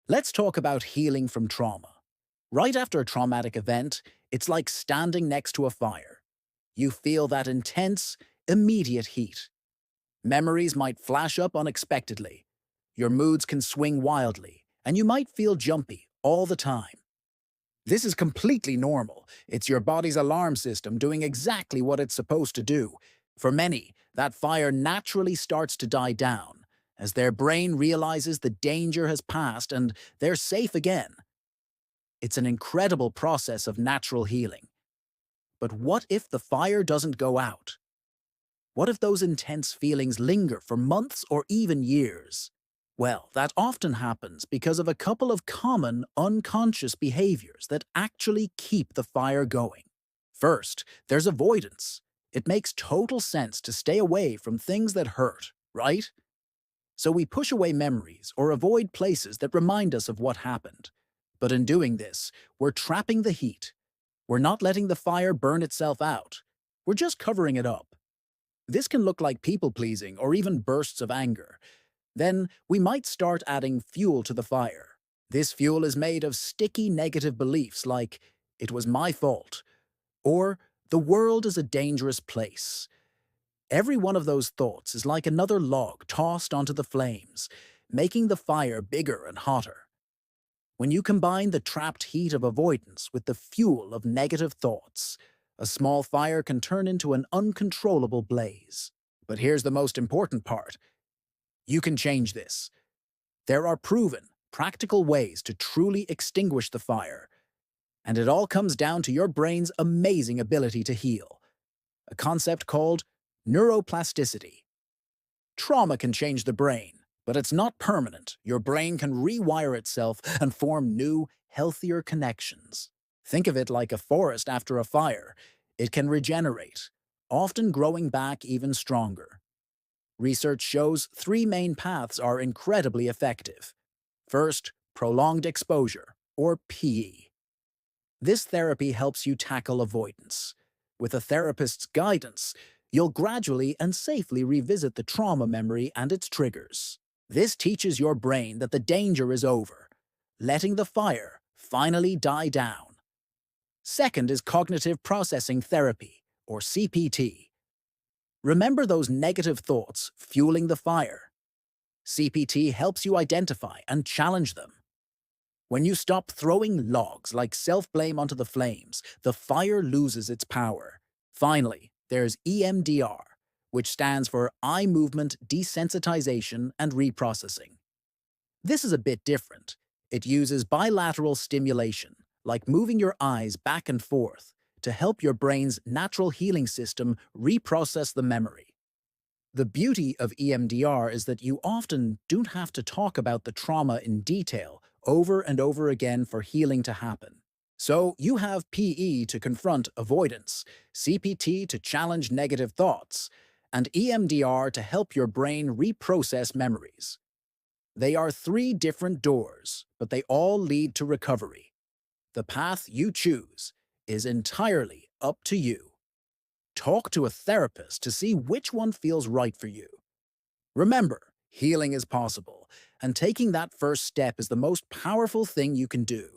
Let's talk about healing from trauma. Right after a traumatic event, it's like standing next to a fire. You feel that intense, immediate heat. Memories might flash up unexpectedly. Your moods can swing wildly, and you might feel jumpy all the time. This is completely normal. It's your body's alarm system doing exactly what it's supposed to do. For many, that fire naturally starts to die down as their brain realizes the danger has passed and they're safe again. It's an incredible process of natural healing. But what if the fire doesn't go out? What if those intense feelings linger for months or even years? Well, that often happens because of a couple of common unconscious behaviors that actually keep the fire going. First, there's avoidance. It makes total sense to stay away from things that hurt, right? So we push away memories or avoid places that remind us of what happened. But in doing this, we're trapping the heat. We're not letting the fire burn itself out. We're just covering it up. This can look like people-pleasing or even bursts of anger. Then we might start adding fuel to the fire. This fuel is made of sticky negative beliefs like, "It was my fault," or "The world is a dangerous place." Every one of those thoughts is like another log tossed onto the flames, making the fire bigger and hotter. When you combine the trapped heat of avoidance with the fuel of negative thoughts, a small fire can turn into an uncontrollable blaze. But here's the most important part. You can change this. There are proven, practical ways to truly extinguish the fire, and it all comes down to your brain's amazing ability to heal, a concept called neuroplasticity. Trauma can change the brain, but it's not permanent. Your brain can rewire itself and form new, healthier connections. Think of it like a forest after a fire. It can regenerate, often growing back even stronger. Research shows three main paths are incredibly effective. First, prolonged exposure, or PE. This therapy helps you tackle avoidance. With a therapist's guidance, you'll gradually and safely revisit the trauma memory and its triggers. This teaches your brain that the danger is over, letting the fire finally die down. Second is cognitive processing therapy, or CPT. Remember those negative thoughts fueling the fire? CPT helps you identify and challenge them. When you stop throwing logs like self-blame onto the flames, the fire loses its power. Finally, there's EMDR, which stands for Eye Movement Desensitization and Reprocessing. This is a bit different. It uses bilateral stimulation, like moving your eyes back and forth, to help your brain's natural healing system reprocess the memory. The beauty of EMDR is that you often don't have to talk about the trauma in detail over and over again for healing to happen. So you have PE to confront avoidance, CPT to challenge negative thoughts, and EMDR to help your brain reprocess memories. They are three different doors, but they all lead to recovery. The path you choose is entirely up to you. Talk to a therapist to see which one feels right for you. Remember, healing is possible, and taking that first step is the most powerful thing you can do.